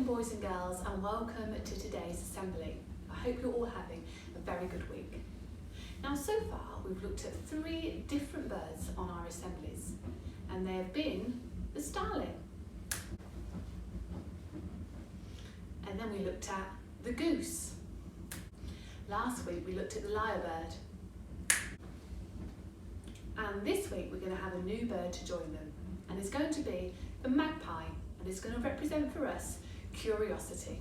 afternoon, boys and girls, and welcome to today's assembly. I hope you're all having a very good week. Now, so far we've looked at 3 different birds on our assemblies, and they have been the starling, and then we looked at the goose. Last week we looked at the lyrebird, and this week we're going to have a new bird to join them, and it's going to be the magpie, and it's going to represent for us curiosity.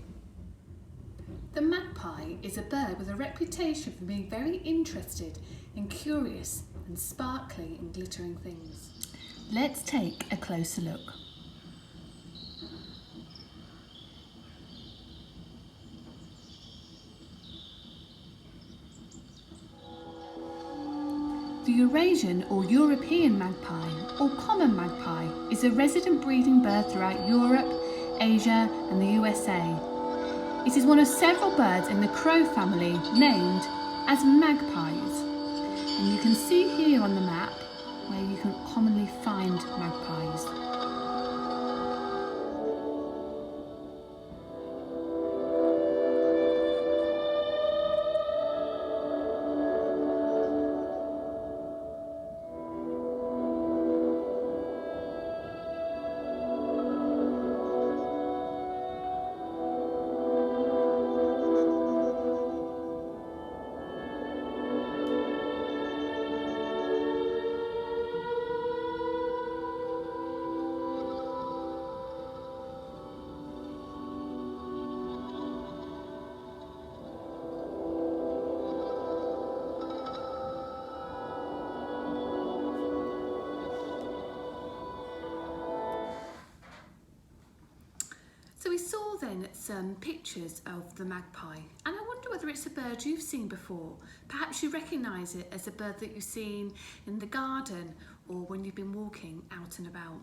The magpie is a bird with a reputation for being very interested and curious and sparkly and glittering things. Let's take a closer look. The Eurasian or European magpie, or common magpie, is a resident breeding bird throughout Europe, Asia and the USA. It is one of several birds in the crow family named as magpies. And you can see here on the map where you can commonly find magpies. So we saw then some pictures of the magpie, and I wonder whether it's a bird you've seen before. Perhaps you recognise it as a bird that you've seen in the garden or when you've been walking out and about.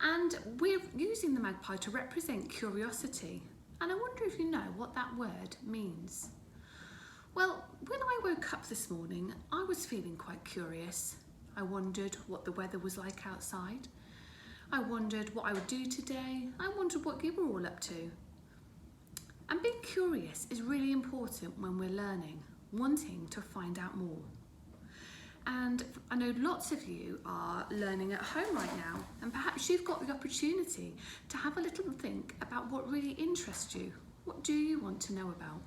And we're using the magpie to represent curiosity, and I wonder if you know what that word means. Well, when I woke up this morning, I was feeling quite curious. I wondered what the weather was like outside. I wondered what I would do today. I wondered what you were all up to. And being curious is really important when we're learning, wanting to find out more. And I know lots of you are learning at home right now, and perhaps you've got the opportunity to have a little think about what really interests you. What do you want to know about?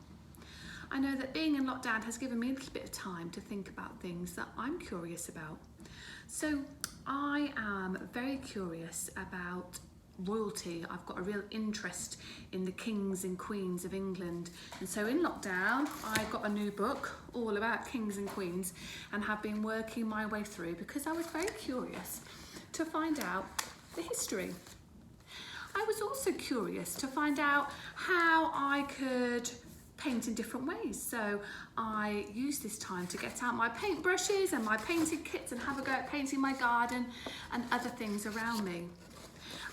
I know that being in lockdown has given me a little bit of time to think about things that I'm curious about. So I am very curious about royalty. I've got a real interest in the kings and queens of England. And so in lockdown, I got a new book all about kings and queens and have been working my way through because I was very curious to find out the history. I was also curious to find out how I could paint in different ways. So I used this time to get out my paintbrushes and my painting kits and have a go at painting my garden and other things around me.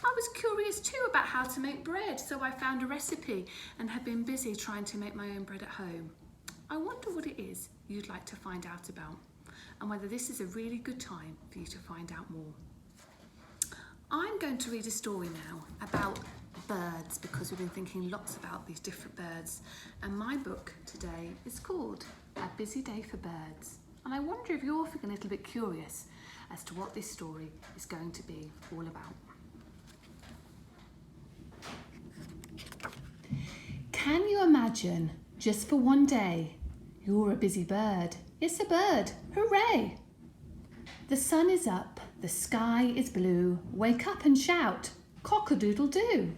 I was curious too about how to make bread, so I found a recipe and have been busy trying to make my own bread at home. I wonder what it is you'd like to find out about and whether this is a really good time for you to find out more. I'm going to read a story now about birds because we've been thinking lots about these different birds, and my book today is called A Busy Day for Birds, and I wonder if you're feeling a little bit curious as to what this story is going to be all about. Can you imagine, just for one day, you're a busy bird? It's a bird, hooray! The sun is up, the sky is blue, wake up and shout, cock-a-doodle-doo.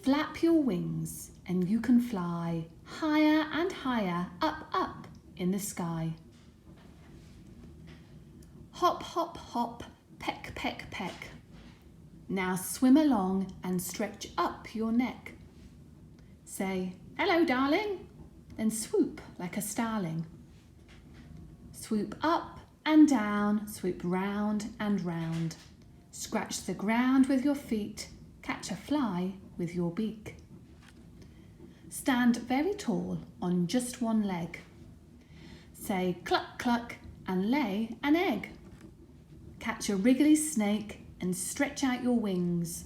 Flap your wings and you can fly higher and higher, up, up in the sky. Hop, hop, hop, peck, peck, peck. Now swim along and stretch up your neck. Say, hello, darling, then swoop like a starling. Swoop up and down, swoop round and round. Scratch the ground with your feet, catch a fly with your beak. Stand very tall on just one leg. Say cluck cluck and lay an egg. Catch a wriggly snake and stretch out your wings.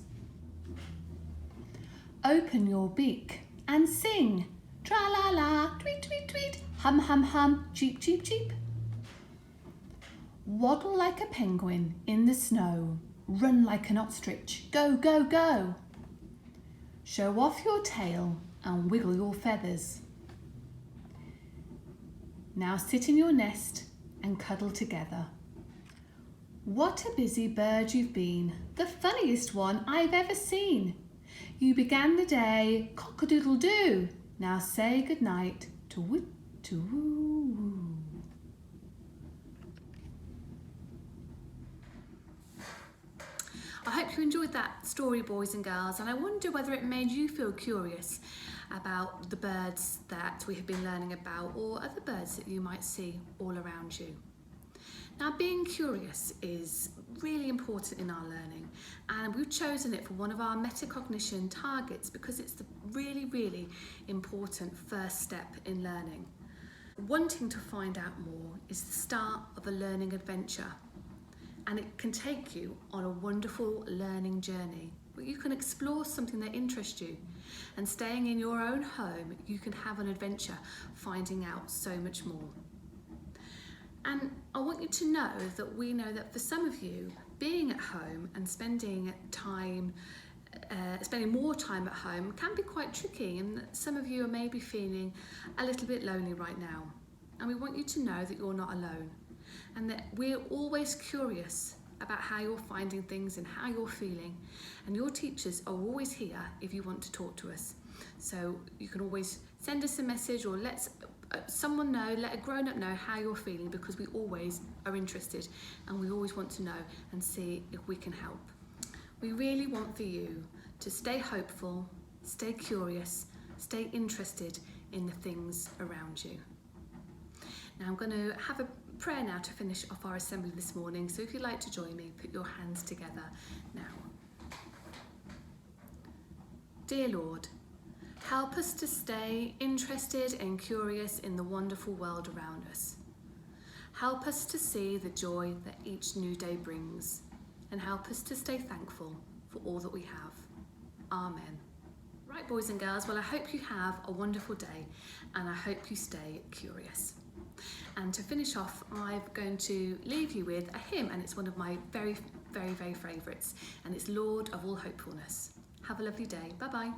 Open your beak and sing. Tra-la-la, tweet, tweet, tweet. Hum, hum, hum, cheep, cheep, cheep. Waddle like a penguin in the snow. Run like an ostrich. Go, go, go. Show off your tail and wiggle your feathers. Now sit in your nest and cuddle together. What a busy bird you've been, the funniest one I've ever seen. You began the day cock-a-doodle-doo. Now say goodnight to woo, to woo. I hope you enjoyed that story, boys and girls, and I wonder whether it made you feel curious about the birds that we have been learning about, or other birds that you might see all around you. Now, being curious is really important in our learning, and we've chosen it for one of our metacognition targets because it's the really, really important first step in learning. Wanting to find out more is the start of a learning adventure, and it can take you on a wonderful learning journey where you can explore something that interests you, and staying in your own home you can have an adventure finding out so much more. And I want you to know that for some of you, being at home and spending more time at home can be quite tricky, and some of you are maybe feeling a little bit lonely right now. And we want you to know that you're not alone, and that we're always curious about how you're finding things and how you're feeling, and your teachers are always here if you want to talk to us. So you can always send us a message, or let someone know, let a grown-up know how you're feeling, because we always are interested and we always want to know and see if we can help. We really want for you to stay hopeful, stay curious, stay interested in the things around you. Now I'm going to have a prayer now to finish off our assembly this morning, so if you'd like to join me, put your hands together now. Dear Lord, help us to stay interested and curious in the wonderful world around us. Help us to see the joy that each new day brings, and help us to stay thankful for all that we have. Amen. Right, boys and girls, well, I hope you have a wonderful day, and I hope you stay curious. And to finish off, I'm going to leave you with a hymn, and it's one of my very, very, very favourites, and it's Lord of All Hopefulness. Have a lovely day. Bye-bye.